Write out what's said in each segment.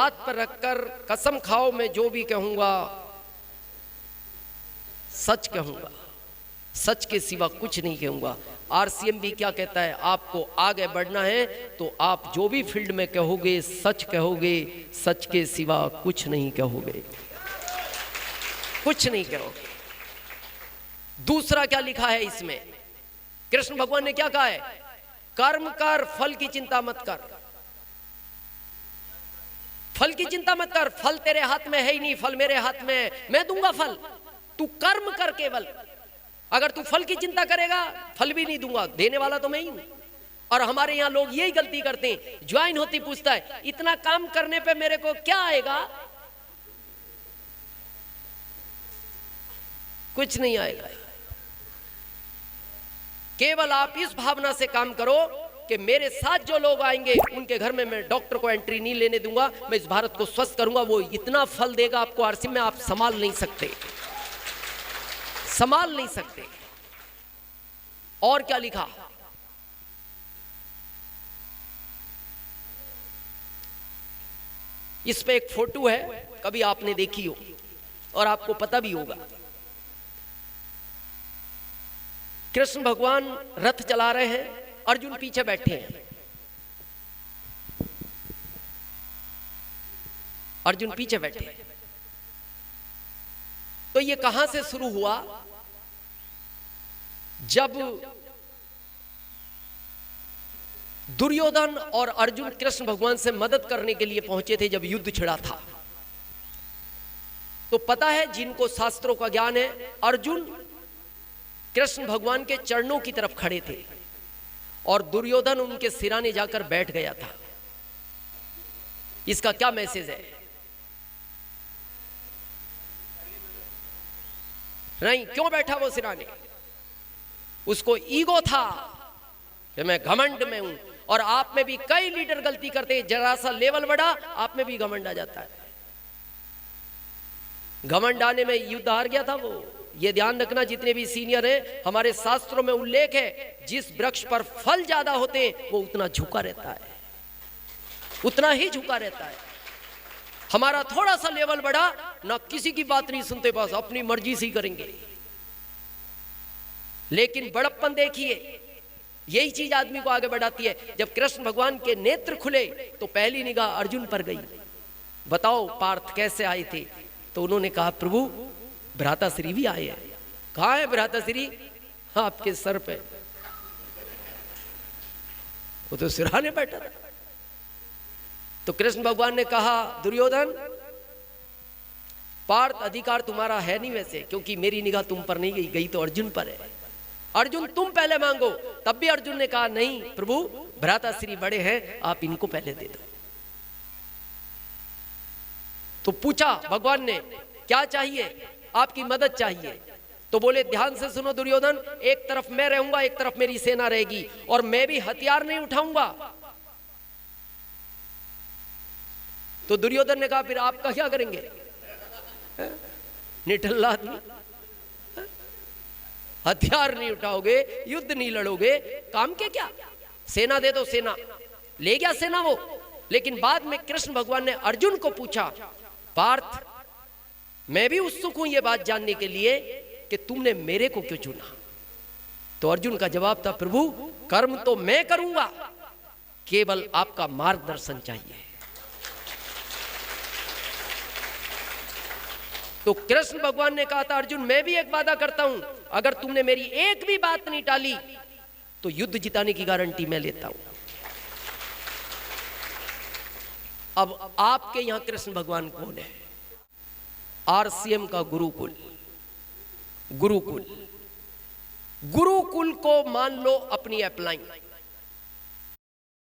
हाथ पर रखकर कसम खाओ, मैं जो भी कहूंगा सच कहूंगा, सच के सिवा कुछ नहीं कहूंगा। आरसीएम भी क्या कहता है, आपको आगे बढ़ना है तो आप जो भी फील्ड में कहोगे सच कहोगे, सच के सिवा कुछ नहीं कहोगे, कुछ नहीं कहोगे। दूसरा क्या लिखा है इसमें, कृष्ण भगवान ने क्या कहा है, कर्म कर, फल की चिंता मत कर। फल की चिंता मत कर, फल तेरे हाथ में है ही नहीं, फल मेरे हाथ में है, मैं दूंगा फल, तू कर्म कर केवल। अगर तू फल की चिंता करेगा, फल भी नहीं दूंगा, देने वाला तो मैं ही हूं। और हमारे यहां लोग यही गलती करते हैं, ज्वाइन होती पूछता है इतना काम करने पे मेरे को क्या आएगा, कुछ नहीं आएगा। केवल आप इस भावना से काम करो कि मेरे साथ जो लोग आएंगे उनके घर में मैं डॉक्टर को एंट्री नहीं लेने दूंगा, मैं इस भारत को स्वस्थ करूंगा। वो इतना फल देगा आपको आरसीएम में, आप संभाल नहीं सकते, संभाल नहीं सकते। और क्या लिखा, इस पे एक फोटो है, कभी आपने देखी हो और आपको पता भी होगा। कृष्ण भगवान रथ चला रहे हैं, अर्जुन पीछे बैठे हैं, अर्जुन पीछे बैठे हैं। तो ये कहां से शुरू हुआ, जब दुर्योधन और अर्जुन कृष्ण भगवान से मदद करने के लिए पहुंचे थे, जब युद्ध छिड़ा था। तो पता है जिनको शास्त्रों का ज्ञान है, अर्जुन कृष्ण भगवान के चरणों की तरफ खड़े थे और दुर्योधन उनके सिराने जाकर बैठ गया था। इसका क्या मैसेज है, नहीं क्यों बैठा वो सिराने, उसको ईगो था कि मैं घमंड में हूं। और आप में भी कई लीडर गलती करते हैं, जरा सा लेवल बढ़ा आप में भी घमंड आ जाता है। घमंड आने में युद्ध हार गया था वो। ये ध्यान रखना, जितने भी सीनियर हैं, हमारे शास्त्रों में उल्लेख है, जिस वृक्ष पर फल ज्यादा होते हैं वो उतना झुका रहता है, उतना ही झुका रहता है। हमारा थोड़ा सा लेवल बढ़ा ना, किसी की बात नहीं सुनते, बस अपनी मर्जी से ही करेंगे। लेकिन बड़प्पन देखिए, यही चीज आदमी को आगे बढ़ाती है। जब कृष्ण भगवान के नेत्र खुले तो पहली निगाह अर्जुन पर गई। बताओ पार्थ कैसे आए थे, तो उन्होंने कहा प्रभु भ्राताश्री भी आए हैं। कहां है भ्राताश्री, हाँ आपके सर पे, वो तो सिरहाने बैठा था। तो कृष्ण भगवान ने कहा दुर्योधन, पार्थ अधिकार तुम्हारा है नहीं वैसे, क्योंकि मेरी निगाह तुम पर नहीं गई तो अर्जुन पर है। अर्जुन तुम पहले मांगो। तब भी अर्जुन ने कहा नहीं प्रभु, भ्राताश्री बड़े हैं, आप इनको पहले दे दो। तो पूछा भगवान ने क्या चाहिए, आपकी मदद चाहिए। तो बोले ध्यान से सुनो दुर्योधन, एक तरफ मैं रहूंगा, एक तरफ मेरी सेना रहेगी, और मैं भी हथियार नहीं उठाऊंगा। तो दुर्योधन ने कहा फिर आपका क्या करेंगे, निठल्ला आदमी, हथियार नहीं उठाओगे, युद्ध नहीं लड़ोगे, काम के क्या, सेना दे दो। सेना ले गया सेना वो। लेकिन बाद में कृष्ण भगवान ने अर्जुन को पूछा, पार्थ मैं भी उत्सुक हूं ये बात जानने के लिए कि तुमने मेरे को क्यों चुना। तो अर्जुन का जवाब था प्रभु कर्म तो मैं करूंगा, केवल आपका मार्गदर्शन चाहिए। तो कृष्ण भगवान ने कहा था अर्जुन मैं भी एक वादा करता हूं, अगर तुमने मेरी एक भी बात नहीं टाली तो युद्ध जिताने की गारंटी मैं लेता हूं। अब आपके यहां कृष्ण भगवान कौन है, आरसीएम का गुरुकुल। गुरुकुल, गुरुकुल को मान लो अपनी अपलाइन।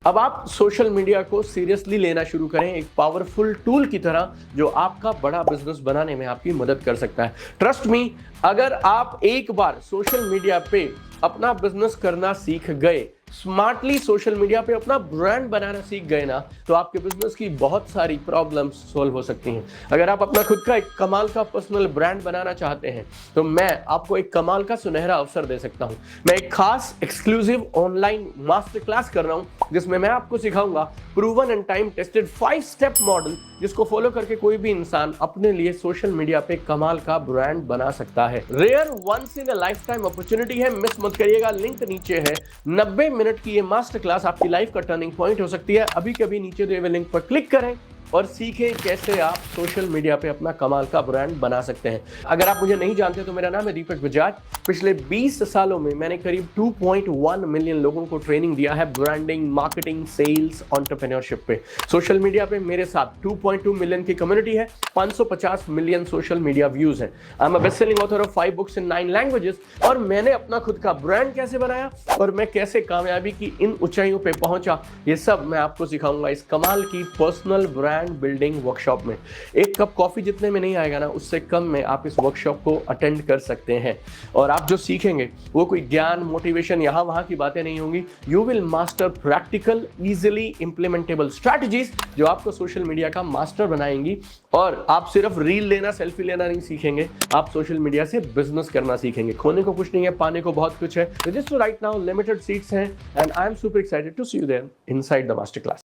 अब आप सोशल मीडिया को सीरियसली लेना शुरू करें, एक पावरफुल टूल की तरह जो आपका बड़ा बिजनेस बनाने में आपकी मदद कर सकता है। ट्रस्ट मी, अगर आप एक बार सोशल मीडिया पे अपना बिजनेस करना सीख गए स्मार्टली सोशल मीडिया पे अपना ब्रांड बनाना सीख गए ना, तो आपके बिजनेस की बहुत सारी प्रॉब्लम्स सॉल्व हो सकती हैं। अगर आप अपना खुद का एक कमाल का पर्सनल ब्रांड बनाना चाहते हैं तो मैं आपको एक कमाल का सुनहरा अवसर दे सकता हूं। मैं एक खास एक्सक्लूसिव ऑनलाइन मास्टर क्लास कर रहा हूं जिसमें मैं आपको सिखाऊंगा proven and time tested 5 step model, जिसको फॉलो करके कोई भी इंसान अपने लिए सोशल मीडिया पे कमाल का ब्रांड बना सकता है। Rare once in a life time opportunity है, मिस मत करिएगा। लिंक नीचे है। 90 मिनट की ये मास्टर क्लास आपकी लाइफ का टर्निंग पॉइंट हो सकती है। अभी कभी नीचे दिए हुए लिंक पर क्लिक करें और सीखें कैसे आप सोशल मीडिया पे अपना कमाल का ब्रांड बना सकते हैं। अगर आप मुझे नहीं जानते तो मेरा नाम है दीपक बजाज। पिछले 20 सालों में मैंने करीब 2.1 मिलियन लोगों को ट्रेनिंग दिया है ब्रांडिंग, मार्केटिंग, सेल्स, एंटरप्रेन्योरशिप पे। सोशल मीडिया पे मेरे साथ 2.2 मिलियन की कम्युनिटी है, 550 मिलियन सोशल मीडिया व्यूज हैं। I am a best selling author of 5 books in 9 languages. और मैंने अपना खुद का ब्रांड कैसे बनाया और मैं कैसे कामयाबी की इन ऊंचाइयों पे पहुंचा, ये सब मैं आपको सिखाऊंगा इस कमाल की पर्सनल ब्रांड बिल्डिंग वर्कशॉप में। एक कप कॉफी जितने में नहीं आएगा ना, उससे कम में आप इस वर्कशॉप को अटेंड कर सकते हैं। और आप जो सीखेंगे वो कोई ज्ञान, मोटिवेशन, यहां वहां की बातें नहीं होंगी। You will master practical, easily implementable strategies जो आपको सोशल मीडिया का मास्टर बनाएंगी। और आप सिर्फ रील लेना, सेल्फी लेना नहीं सीखेंगे, आप सोशल मीडिया से बिजनेस करना सीखेंगे। खोने को कुछ नहीं है, पाने को बहुत कुछ है। Register right now, limited seats हैं and I am super excited to see you there inside the master class.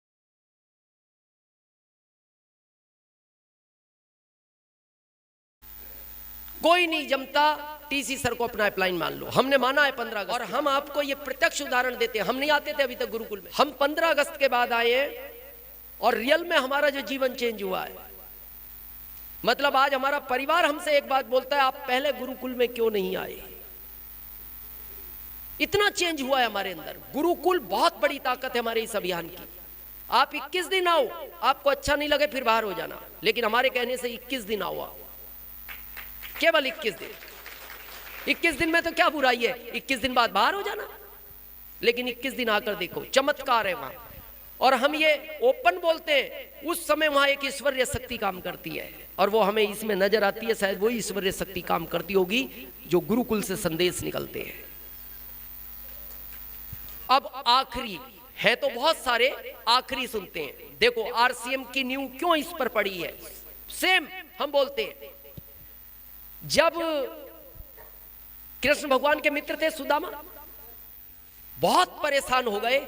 कोई नहीं जमता, टीसी सर को अपना अपलाइन मान लो। हमने माना है 15 अगस्त, और हम आपको ये प्रत्यक्ष उदाहरण देते हैं। हम नहीं आते थे अभी तक गुरुकुल में, हम 15 अगस्त के बाद आए हैं और रियल में हमारा जो जीवन चेंज हुआ है। मतलब आज हमारा परिवार हमसे एक बात बोलता है, आप पहले गुरुकुल में क्यों नहीं आए। इतना चेंज हुआ है हमारे अंदर। गुरुकुल बहुत बड़ी ताकत है हमारे इस अभियान की। आप 21 दिन आओ, आपको अच्छा नहीं लगे फिर बाहर हो जाना, लेकिन हमारे कहने से 21 दिन आओ, केवल 21 दिन। 21 दिन में तो क्या बुराई है, 21 दिन बाद बाहर हो जाना, लेकिन 21 दिन आकर देखो, चमत्कार है वहां। और हम ये ओपन बोलते हैं, उस समय वहां एक ईश्वरीय शक्ति काम करती है और वो हमें इसमें नजर आती है। शायद वही ईश्वरीय शक्ति काम करती होगी जो गुरुकुल से संदेश निकलते हैं। अब आखिरी है तो बहुत सारे, आखिरी सुनते हैं। देखो आरसीएम की नींव क्यों इस पर पड़ी है। सेम हम बोलते हैं, जब कृष्ण भगवान के मित्र थे सुदामा, बहुत परेशान हो गए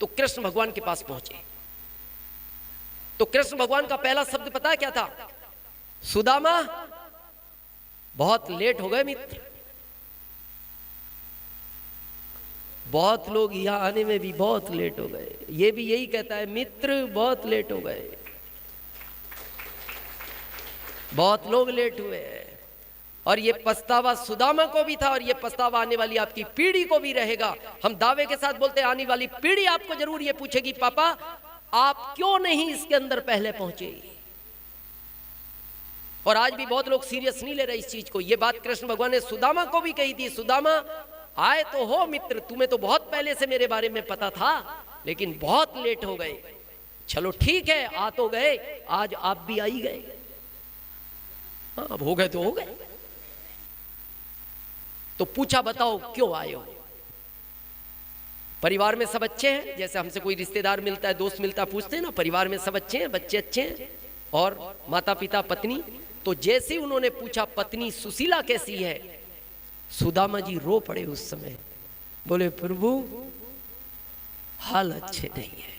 तो कृष्ण भगवान के पास पहुंचे। तो कृष्ण भगवान का पहला शब्द पता है क्या था? सुदामा बहुत लेट हो गए मित्र। बहुत लोग यहां आने में भी बहुत लेट हो गए, ये भी यही कहता है, मित्र बहुत लेट हो गए। बहुत लोग लेट हुए हैं और ये पछतावा सुदामा को भी था और ये पछतावा आने वाली आपकी पीढ़ी को भी रहेगा। हम दावे के साथ बोलते हैं, आने वाली पीढ़ी आपको जरूर ये पूछेगी, पापा आप क्यों नहीं इसके अंदर पहले पहुंचे। और आज भी बहुत लोग सीरियस नहीं ले रहे इस चीज को। ये बात कृष्ण भगवान ने सुदामा को भी कही थी, सुदामा आए तो हो मित्र, तुम्हें तो बहुत पहले से मेरे बारे में पता था, लेकिन बहुत लेट हो गए। चलो ठीक है, आ तो गए, आज आप भी आई गए। अब हो गए तो हो गए। तो पूछा, बताओ क्यों आए हो। परिवार में सब अच्छे हैं? जैसे हमसे कोई रिश्तेदार मिलता है, दोस्त मिलता है, पूछते हैं ना परिवार में सब अच्छे हैं, बच्चे अच्छे हैं और माता पिता, पत्नी। तो जैसे ही उन्होंने पूछा पत्नी सुशीला कैसी है, सुदामा जी रो पड़े उस समय। बोले प्रभु हाल अच्छे नहीं है,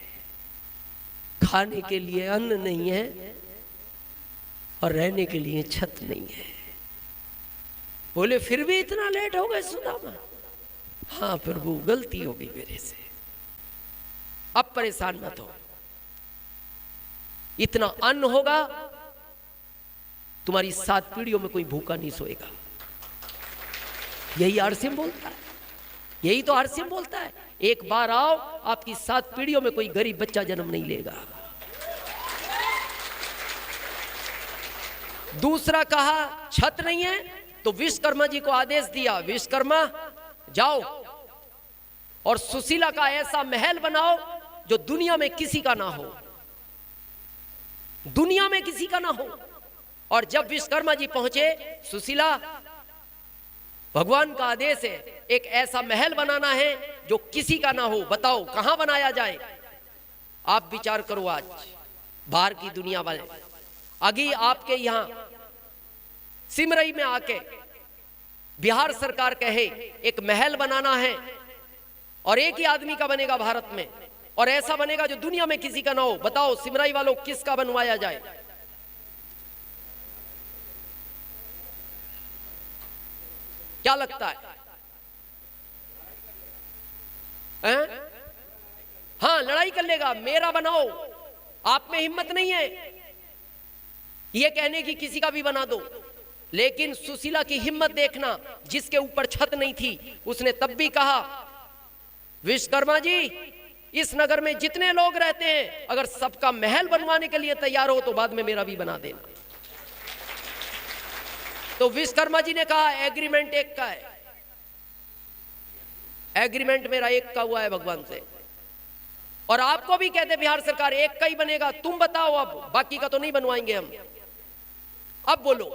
खाने के लिए अन्न नहीं है और रहने के लिए छत नहीं है। बोले फिर भी इतना लेट हो गए सुदामा? हाँ प्रभु गलती हो गई मेरे से, अब परेशान मत हो। इतना अन्न होगा तुम्हारी 7 पीढ़ियों में कोई भूखा नहीं सोएगा। यही आरसीएम बोलता है, यही तो आरसीएम बोलता है। एक बार आओ, आपकी 7 पीढ़ियों में कोई गरीब बच्चा जन्म नहीं लेगा। दूसरा कहा छत नहीं है तो विश्वकर्मा जी को आदेश दिया, विश्वकर्मा जाओ और सुशीला का ऐसा महल बनाओ जो दुनिया में किसी का ना हो, दुनिया में किसी का ना हो। और जब विश्वकर्मा जी पहुंचे, सुशीला भगवान का आदेश है, एक ऐसा महल बनाना है जो किसी का ना हो, बताओ कहां बनाया जाए? आप विचार करो। आज बाहर की दुनिया वाले अभी आपके यहां सिमरई में आके बिहार सरकार कहे एक महल बनाना है और एक ही आदमी का बनेगा भारत में, और ऐसा बनेगा जो दुनिया में किसी का ना हो, बताओ सिमरई वालों किसका बनवाया जाए? क्या लगता है? हाँ, लड़ाई कर लेगा, मेरा बनाओ। आप में हिम्मत नहीं है ये कहने की किसी का भी बना दो। लेकिन सुशीला की हिम्मत देखना, जिसके ऊपर छत नहीं थी उसने तब भी कहा, विश्वकर्मा जी इस नगर में जितने लोग रहते हैं अगर सबका महल बनवाने के लिए तैयार हो तो बाद में मेरा भी बना देना। तो विश्वकर्मा जी ने कहा एग्रीमेंट एक का है, एग्रीमेंट मेरा एक का हुआ है भगवान से, और आपको भी कहते बिहार सरकार एक का ही बनेगा, तुम बताओ अब बाकी का तो नहीं बनवाएंगे हम। अब बोलो,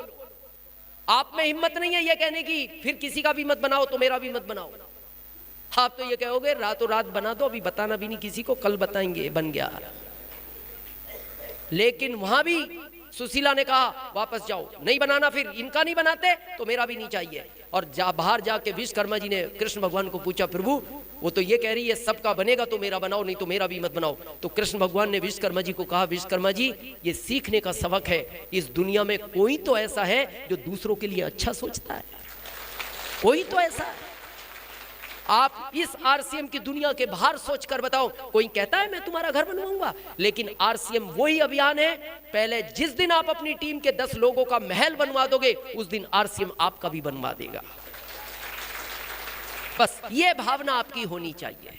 आप में हिम्मत नहीं है ये कहने की फिर किसी का भी मत बनाओ तो मेरा भी मत बनाओ। आप तो ये कहोगे रातों रात बना दो, अभी बताना भी नहीं किसी को, कल बताएंगे बन गया। लेकिन वहां भी सुशीला ने कहा वापस जाओ, नहीं बनाना, फिर इनका नहीं बनाते तो मेरा भी नहीं चाहिए। और बाहर जाके विश्वकर्मा जी ने कृष्ण भगवान को पूछा, प्रभु वो तो ये कह रही है सबका बनेगा तो मेरा बनाओ, नहीं तो मेरा भी मत बनाओ। तो कृष्ण भगवान ने विश्वकर्मा जी को कहा, विश्वकर्मा जी ये सीखने का सबक है, इस दुनिया में कोई तो ऐसा है जो दूसरों के लिए अच्छा सोचता है, कोई तो ऐसा है। आप इस आरसीएम की दुनिया के बाहर सोचकर बताओ, कोई कहता है मैं तुम्हारा घर बनवाऊंगा, लेकिन आरसीएम वही अभियान है, पहले जिस दिन आप अपनी टीम के 10 लोगों का महल बनवा दोगे उस दिन आरसीएम आपका भी बनवा देगा। बस ये भावना आपकी होनी चाहिए।